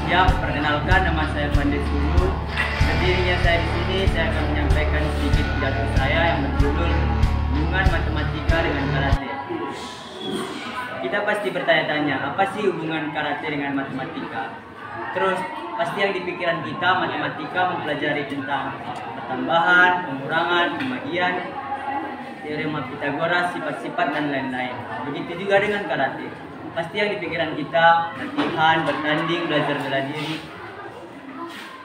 Ya, perkenalkan, nama saya Fandi Sulu. Berdirinya saya di sini, saya akan menyampaikan sedikit pidato saya yang berjudul hubungan matematika dengan karate. Kita pasti bertanya-tanya, apa sih hubungan karate dengan matematika? Terus, pasti yang di pikiran kita, matematika mempelajari tentang pertambahan, pengurangan, pembagian, teorema Pythagoras, sifat-sifat, dan lain-lain. Begitu juga dengan karate. Pasti yang di pikiran kita, latihan, bertanding, belajar bela diri.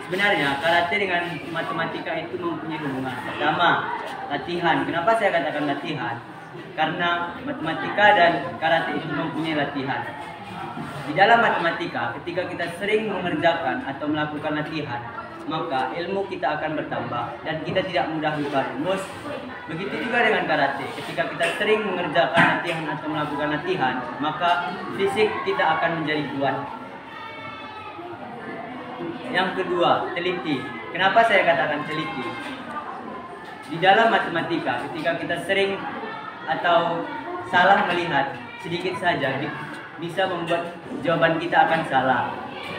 Sebenarnya, karate dengan matematika itu mempunyai hubungan. Pertama, latihan. Kenapa saya katakan latihan? Karena matematika dan karate itu mempunyai latihan. Di dalam matematika, ketika kita sering mengerjakan atau melakukan latihan, maka ilmu kita akan bertambah dan kita tidak mudah lupa rumus. Begitu juga dengan karate, ketika kita sering mengerjakan latihan atau melakukan latihan, maka fisik kita akan menjadi kuat. Yang kedua, teliti. Kenapa saya katakan teliti? Di dalam matematika, ketika kita sering atau salah melihat sedikit saja, bisa membuat jawaban kita akan salah.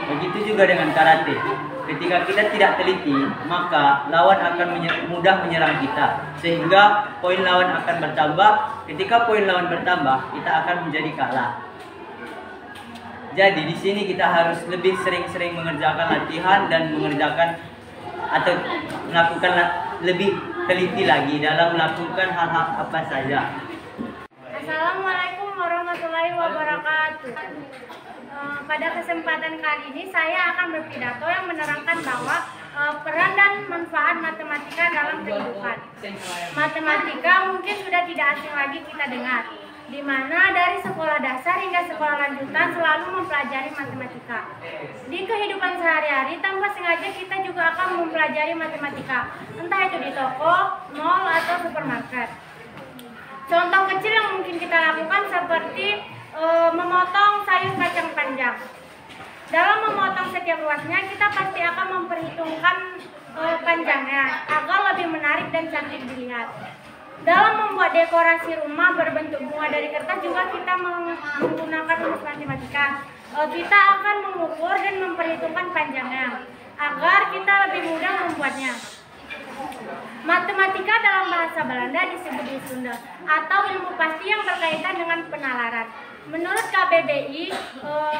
Begitu juga dengan karate. Ketika kita tidak teliti, maka lawan akan mudah menyerang kita, sehingga poin lawan akan bertambah. Ketika poin lawan bertambah, kita akan menjadi kalah. Jadi di sini kita harus lebih sering-sering mengerjakan latihan dan mengerjakan atau melakukan lebih teliti lagi dalam melakukan hal-hal apa saja. Assalamualaikum warahmatullahi wabarakatuh. Pada kesempatan kali ini saya akan berpidato yang menerangkan bahwa peran dan manfaat matematika dalam kehidupan. Matematika mungkin sudah tidak asing lagi kita dengar, di mana dari sekolah dasar hingga sekolah lanjutan selalu mempelajari matematika. Di kehidupan sehari-hari tanpa sengaja kita juga akan mempelajari matematika, entah itu di toko, mall, atau supermarket. Contoh kecil yang mungkin kita lakukan seperti memotong sayur kacang panjang. Dalam memotong setiap ruasnya, kita pasti akan memperhitungkan panjangnya agar lebih menarik dan cantik dilihat. Dalam membuat dekorasi rumah berbentuk bunga dari kertas juga kita menggunakan rumus matematika. Kita akan mengukur dan memperhitungkan panjangnya agar kita lebih mudah membuatnya. Matematika dalam bahasa Belanda disebut wiskunde atau ilmu pasti yang berkaitan dengan penalaran. Menurut KBBI,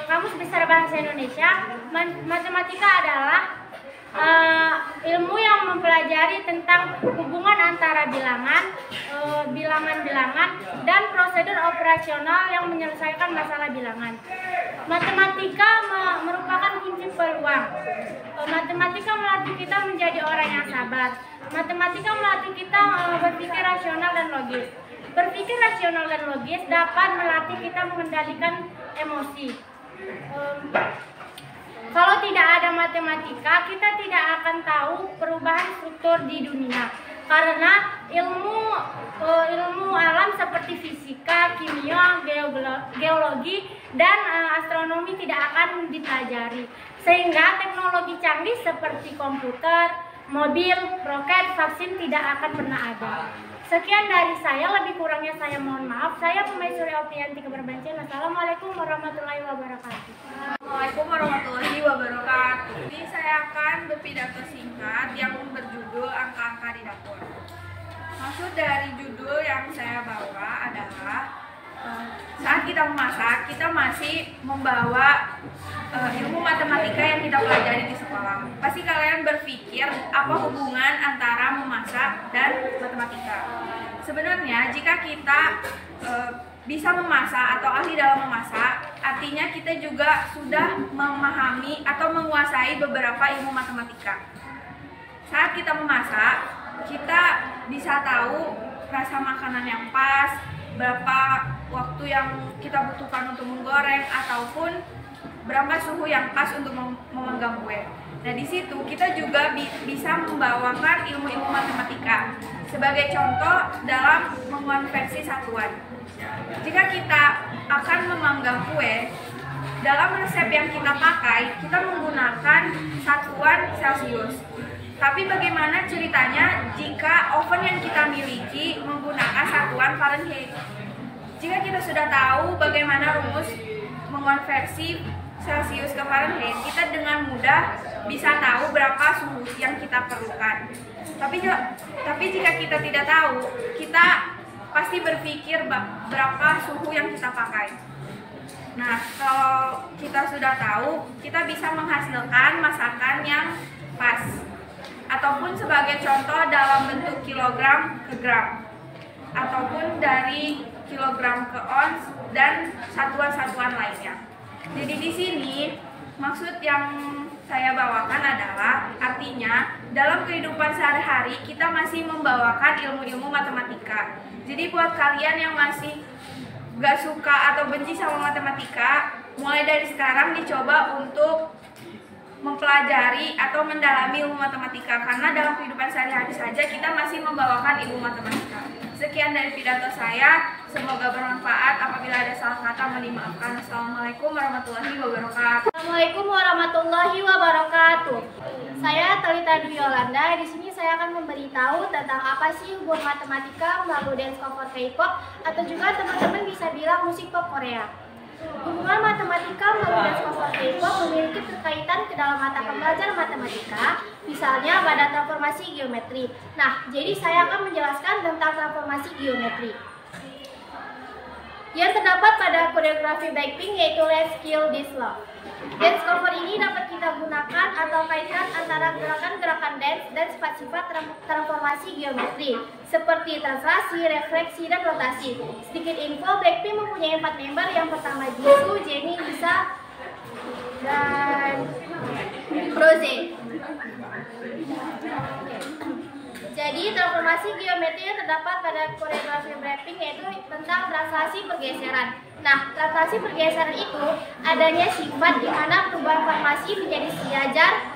Kamus Besar Bahasa Indonesia, matematika adalah ilmu yang mempelajari tentang hubungan antara bilangan-bilangan dan prosedur operasional yang menyelesaikan masalah bilangan. Matematika merupakan kunci peluang. Matematika melatih kita menjadi orang yang sabar. Matematika melatih kita berpikir rasional dan logis. Berpikir rasional dan logis dapat melatih kita mengendalikan emosi. Kalau tidak ada matematika, kita tidak akan tahu perubahan struktur di dunia. Karena ilmu alam seperti fisika, kimia, geologi, dan astronomi tidak akan dipelajari. Sehingga teknologi canggih seperti komputer, mobil, roket, vaksin tidak akan pernah ada. Sekian dari saya, lebih kurangnya saya mohon maaf. Saya Pemaisuri Oprianti Keberbancian. Assalamualaikum warahmatullahi wabarakatuh. Assalamualaikum warahmatullahi wabarakatuh. Ini saya akan berpidato singkat yang berjudul angka-angka di dapur. Maksud dari judul yang saya bawa adalah saat kita memasak, kita masih membawa ilmu matematika yang kita pelajari di sekolah. Pasti kalian berpikir apa hubungan antara memasak dan matematika. Sebenarnya jika kita bisa memasak atau ahli dalam memasak, artinya kita juga sudah memahami atau menguasai beberapa ilmu matematika. Saat kita memasak, kita bisa tahu rasa makanan yang pas, berapa waktu yang kita butuhkan untuk menggoreng, ataupun berapa suhu yang pas untuk memanggang kue. Nah, di situ kita juga bisa membawakan ilmu-ilmu matematika. Sebagai contoh dalam mengonversi satuan. Jika kita akan memanggang kue, dalam resep yang kita pakai, kita menggunakan satuan Celcius. Tapi bagaimana ceritanya jika oven yang kita miliki menggunakan satuan Fahrenheit? Jika kita sudah tahu bagaimana rumus mengonversi Celcius ke Fahrenheit, kita dengan mudah bisa tahu berapa suhu yang kita perlukan. Tapi jika kita tidak tahu, kita pasti berpikir berapa suhu yang kita pakai. Nah, kalau kita sudah tahu, kita bisa menghasilkan masakan yang pas. Ataupun sebagai contoh dalam bentuk kilogram ke gram. Ataupun dari kilogram ke ons dan satuan-satuan lainnya. Jadi di sini maksud yang saya bawakan adalah artinya dalam kehidupan sehari-hari kita masih membawakan ilmu-ilmu matematika. Jadi buat kalian yang masih gak suka atau benci sama matematika, mulai dari sekarang dicoba untuk mempelajari atau mendalami ilmu matematika, karena dalam kehidupan sehari-hari saja kita masih membawakan ilmu matematika. Sekian dari pidato saya, semoga bermanfaat. Apabila ada salah kata mohon dimaafkan. Assalamualaikum warahmatullahi wabarakatuh. Assalamualaikum warahmatullahi wabarakatuh. Saya Talita Dwi Yolanda. Di sini saya akan memberitahu tentang apa sih hubungan matematika melalui dance cover K-pop, atau juga teman-teman bisa bilang musik pop Korea. Hubungan matematika melalui dance cover K-pop memiliki keterkaitan ke dalam mata pembelajaran matematika, misalnya pada transformasi geometri. Nah, jadi saya akan menjelaskan tentang transformasi geometri yang terdapat pada koreografi Blackpink, yaitu Let's Kill This Love. Dance cover ini dapat kita gunakan atau kaitkan antara gerakan-gerakan dance dan sifat-sifat transformasi geometri seperti translasi, refleksi, dan rotasi. Sedikit info, Blackpink mempunyai 4 member. Yang pertama Jisoo, Jennie, Lisa, dan Rose. Jadi transformasi geometri yang terdapat pada koreografi Blackpink yaitu tentang translasi pergeseran. Nah, translasi pergeseran itu adanya sifat di mana perubahan formasi menjadi sejajar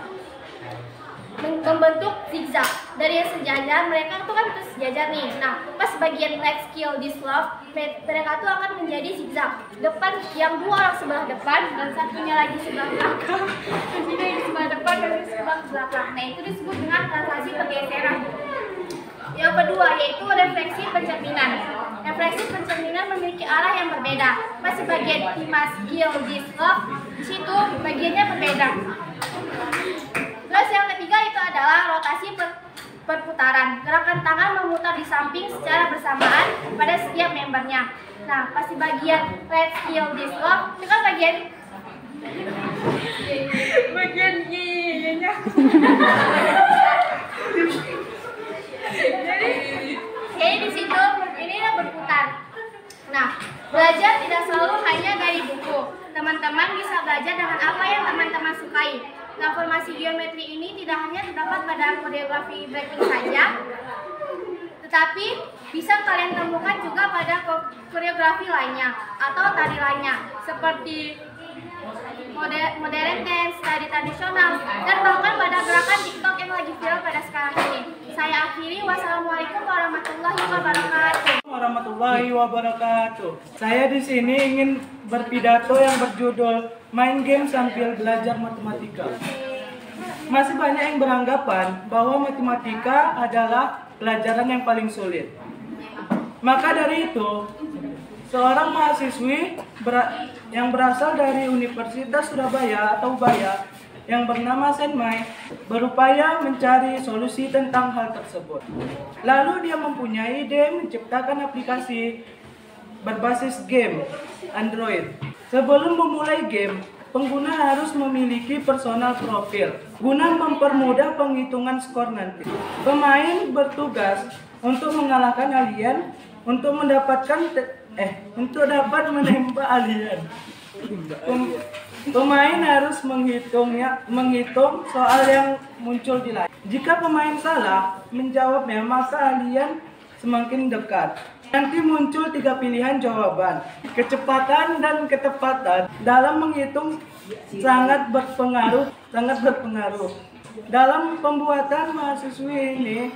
membentuk zigzag. Dari yang sejajar, mereka tuh kan sejajar nih. Nah, pas bagian Let's Kill This Love, mereka tuh akan menjadi zigzag. Depan yang 2 orang sebelah depan dan satunya lagi sebelah belakang. Ini yang sebelah depan dan sebelah belakang. Nah, itu disebut dengan translasi pergeseran. Yang kedua yaitu refleksi pencerminan. Refleksi pencerminan memiliki arah yang berbeda. Pas bagian Let's Kill This Love, di situ bagiannya berbeda. Terus yang ketiga itu adalah rotasi perputaran. Gerakan tangan memutar di samping secara bersamaan pada setiap membernya. Nah, pasti bagian Let's Kill This Love itu kan bagian Y-nya. Jadi di situ ini berputar. Nah, belajar tidak selalu hanya dari buku. Teman-teman bisa belajar dengan apa yang teman-teman sukai. Transformasi geometri ini tidak hanya terdapat pada koreografi Blackpink saja, tetapi bisa kalian temukan juga pada koreografi lainnya atau tari lainnya seperti modern dance, tari tradisional, dan bahkan pada gerakan TikTok yang lagi viral pada sekarang ini. Saya akhiri, wassalamualaikum warahmatullahi wabarakatuh. Saya di sini ingin berpidato yang berjudul Main Game Sambil Belajar Matematika. Masih banyak yang beranggapan bahwa matematika adalah pelajaran yang paling sulit. Maka dari itu, seorang mahasiswi yang berasal dari Universitas Surabaya atau Ubaya yang bernama Senmai berupaya mencari solusi tentang hal tersebut. Lalu dia mempunyai ide menciptakan aplikasi berbasis game Android. Sebelum memulai game, pengguna harus memiliki personal profil guna mempermudah penghitungan skor nanti. Pemain bertugas untuk mengalahkan alien untuk dapat menembak alien. Pemain harus menghitung soal yang muncul di layar. Jika pemain salah menjawabnya, maka alien semakin dekat. Nanti muncul 3 pilihan jawaban. Kecepatan dan ketepatan dalam menghitung sangat berpengaruh. Dalam pembuatan, mahasiswi ini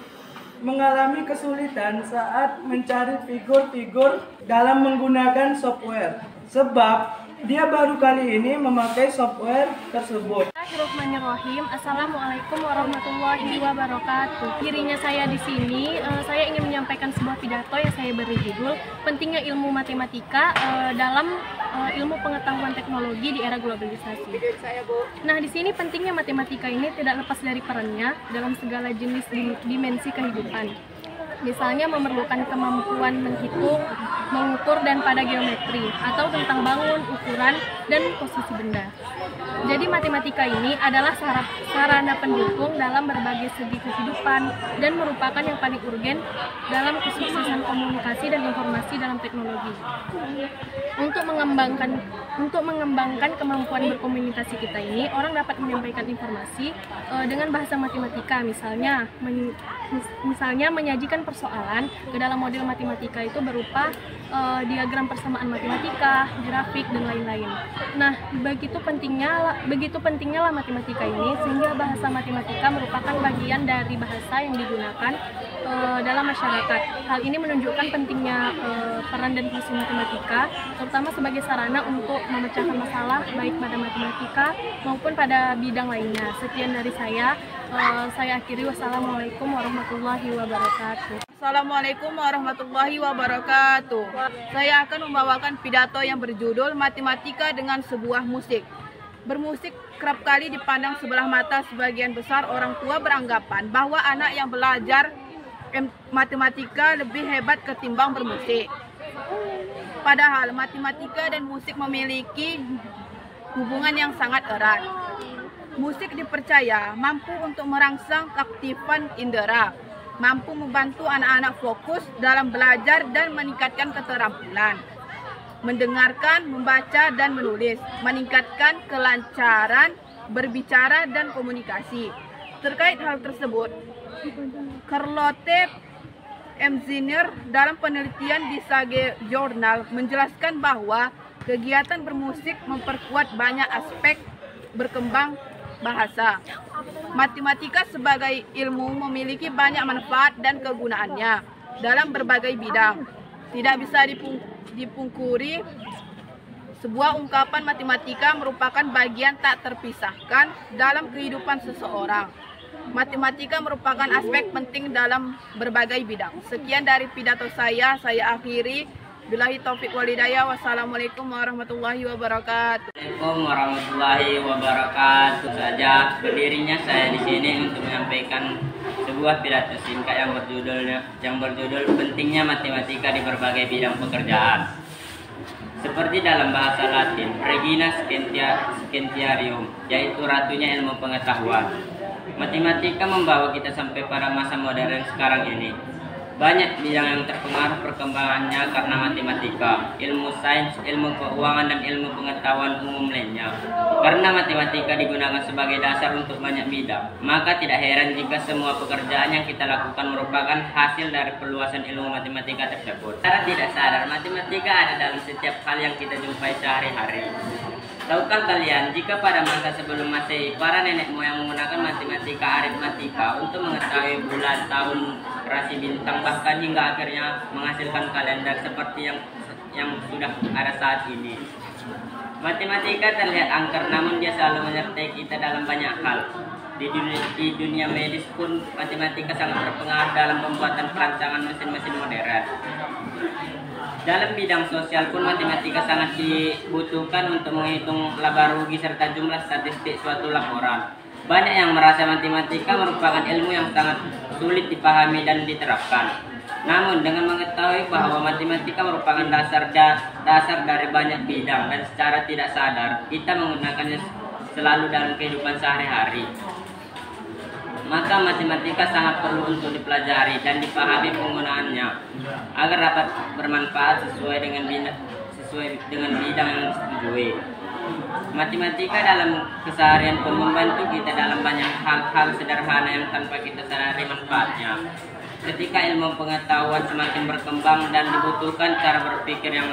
mengalami kesulitan saat mencari figur-figur dalam menggunakan software. Sebab Dia baru kali ini memakai software tersebut. Bismillahirrahmanirrahim. Assalamualaikum warahmatullahi wabarakatuh. Dirinya saya di sini, saya ingin menyampaikan sebuah pidato yang saya beri judul Pentingnya Ilmu Matematika dalam Ilmu Pengetahuan Teknologi di Era Globalisasi. Nah, di sini pentingnya matematika ini tidak lepas dari perannya dalam segala jenis dimensi kehidupan. Misalnya memerlukan kemampuan menghitung, mengukur, dan pada geometri, atau tentang bangun, ukuran, dan posisi benda. Jadi matematika ini adalah sarana pendukung dalam berbagai segi kehidupan dan merupakan yang paling urgen dalam kesuksesan komunikasi dan informasi dalam teknologi. Untuk mengembangkan kemampuan berkomunikasi kita ini, orang dapat menyampaikan informasi dengan bahasa matematika, misalnya menyajikan persoalan ke dalam model matematika itu berupa diagram persamaan matematika, grafik, dan lain-lain. Nah, begitu pentingnya lah matematika ini, sehingga bahasa matematika merupakan bagian dari bahasa yang digunakan dalam masyarakat. Hal ini menunjukkan pentingnya peran dan fungsi matematika, terutama sebagai sarana untuk memecahkan masalah baik pada matematika maupun pada bidang lainnya. Sekian dari saya akhiri. Wassalamualaikum warahmatullahi wabarakatuh. Assalamualaikum warahmatullahi wabarakatuh. Saya akan membawakan pidato yang berjudul Matematika dengan Sebuah Musik. Bermusik kerap kali dipandang sebelah mata. Sebagian besar orang tua beranggapan bahwa anak yang belajar matematika lebih hebat ketimbang bermusik. Padahal matematika dan musik memiliki hubungan yang sangat erat. Musik dipercaya mampu untuk merangsang keaktifan indera, mampu membantu anak-anak fokus dalam belajar dan meningkatkan keterampilan mendengarkan, membaca, dan menulis, meningkatkan kelancaran berbicara dan komunikasi. Terkait hal tersebut, Charlotte M. Zinner dalam penelitian di Sage Journal menjelaskan bahwa kegiatan bermusik memperkuat banyak aspek berkembang bahasa. Matematika sebagai ilmu memiliki banyak manfaat dan kegunaannya dalam berbagai bidang. Tidak bisa dipungkiri, sebuah ungkapan matematika merupakan bagian tak terpisahkan dalam kehidupan seseorang. Matematika merupakan aspek penting dalam berbagai bidang. Sekian dari pidato saya akhiri. Billahi taufiq wal hidayah. Wassalamualaikum warahmatullahi wabarakatuh. Assalamualaikum warahmatullahi wabarakatuh. Saja berdirinya saya di sini untuk menyampaikan sebuah pidato singkat yang berjudul Pentingnya Matematika di Berbagai Bidang Pekerjaan. Seperti dalam bahasa Latin, Regina Scientiarum, yaitu ratunya ilmu pengetahuan. Matematika membawa kita sampai pada masa modern sekarang ini. Banyak bidang yang terpengaruh perkembangannya karena matematika, ilmu sains, ilmu keuangan, dan ilmu pengetahuan umum lainnya. Karena matematika digunakan sebagai dasar untuk banyak bidang, maka tidak heran jika semua pekerjaan yang kita lakukan merupakan hasil dari perluasan ilmu matematika tersebut. Secara tidak sadar, matematika ada dalam setiap hal yang kita jumpai sehari-hari. Tahukah kalian, jika pada masa sebelum Masehi, para nenek moyang menggunakan matematika aritmatika untuk mengetahui bulan, tahun, rasi bintang, bahkan hingga akhirnya menghasilkan kalender seperti yang sudah ada saat ini. Matematika terlihat angker, namun dia selalu menyertai kita dalam banyak hal. Di dunia medis pun matematika sangat berpengaruh dalam pembuatan perancangan mesin-mesin modern. Dalam bidang sosial pun matematika sangat dibutuhkan untuk menghitung laba rugi serta jumlah statistik suatu laporan. Banyak yang merasa matematika merupakan ilmu yang sangat sulit dipahami dan diterapkan. Namun dengan mengetahui bahwa matematika merupakan dasar dari banyak bidang dan secara tidak sadar kita menggunakannya selalu dalam kehidupan sehari-hari, maka matematika sangat perlu untuk dipelajari dan dipahami penggunaannya agar dapat bermanfaat sesuai dengan bidang yang disetujui. Matematika dalam keseharian pun membantu kita dalam banyak hal-hal sederhana yang tanpa kita sadari manfaatnya. Ketika ilmu pengetahuan semakin berkembang dan dibutuhkan cara berpikir yang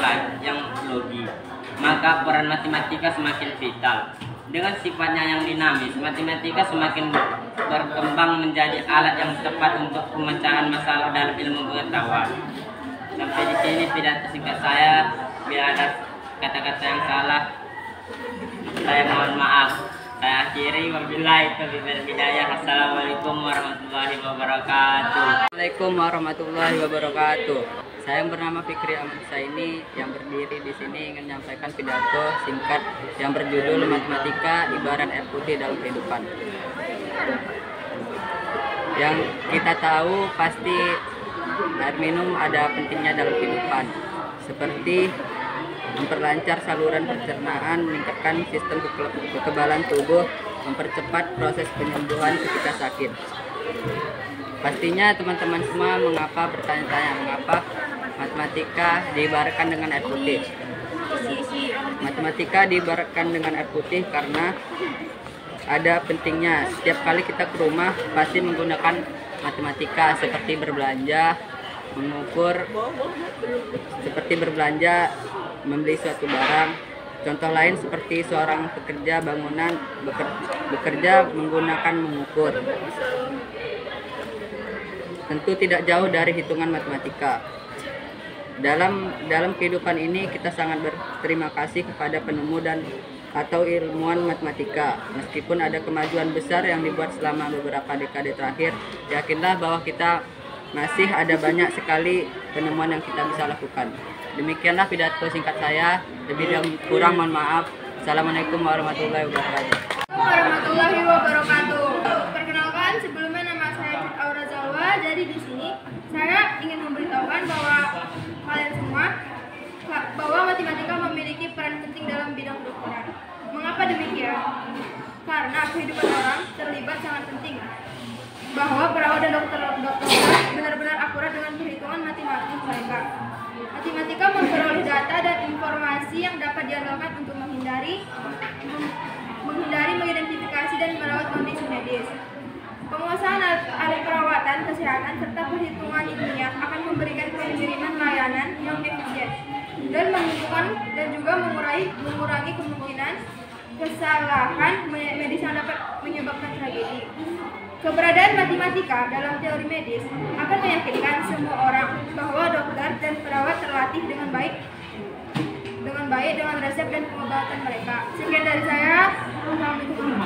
logis, maka peran matematika semakin vital. Dengan sifatnya yang dinamis, matematika semakin berkembang menjadi alat yang tepat untuk pemecahan masalah dalam ilmu pengetahuan. Sampai di sini pidato singkat saya. Bila ada kata-kata yang salah, Saya mohon maaf. Saya akhiri, wabillahi taufiq wal hidayah. Assalamualaikum warahmatullahi wabarakatuh. Assalamualaikum warahmatullahi wabarakatuh. Saya yang bernama Fikri Ahmad Husaini yang berdiri di sini ingin menyampaikan pidato singkat yang berjudul Matematika Ibarat Air Putih dalam Kehidupan. Yang kita tahu pasti air minum ada pentingnya dalam kehidupan, seperti memperlancar saluran pencernaan, meningkatkan sistem kekebalan tubuh, mempercepat proses penyembuhan ketika sakit. Pastinya teman-teman semua bertanya-tanya mengapa matematika diibaratkan dengan air putih. Matematika diibaratkan dengan air putih karena ada pentingnya. Setiap kali kita ke rumah pasti menggunakan matematika seperti berbelanja, mengukur, membeli suatu barang. Contoh lain seperti seorang pekerja bangunan bekerja menggunakan mengukur. Tentu tidak jauh dari hitungan matematika. Dalam kehidupan ini kita sangat berterima kasih kepada penemu atau ilmuwan matematika. Meskipun ada kemajuan besar yang dibuat selama beberapa dekade terakhir, yakinlah bahwa kita masih ada banyak sekali penemuan yang kita bisa lakukan. Demikianlah pidato singkat saya. Lebih dan kurang mohon maaf. Assalamualaikum warahmatullahi wabarakatuh. Warahmatullahi wabarakatuh. Perkenalkan, sebelumnya nama saya Cut Aura Zalwa. Jadi di sini saya ingin memberitahukan bahwa kalian semua bahwa matematika memiliki peran penting dalam bidang kedokteran. Mengapa demikian? Karena kehidupan orang terlibat sangat penting. Bahwa perawat dan dokter benar-benar akurat dengan perhitungan matematis mereka. Matematika memperoleh data dan informasi yang dapat diandalkan untuk menghindari, mengidentifikasi dan merawat kondisi medis. Penguasaan alat perawatan, kesehatan, serta perhitungan ilmiah akan memberikan pengiriman layanan yang efisien dan juga mengurangi kemungkinan kesalahan medis yang dapat menyebabkan tragedi. Keberadaan matematika dalam teori medis akan meyakinkan semua orang bahwa dokter dan perawat terlatih dengan baik dengan resep dan pengobatan mereka. Sekian dari saya. Assalamualaikum.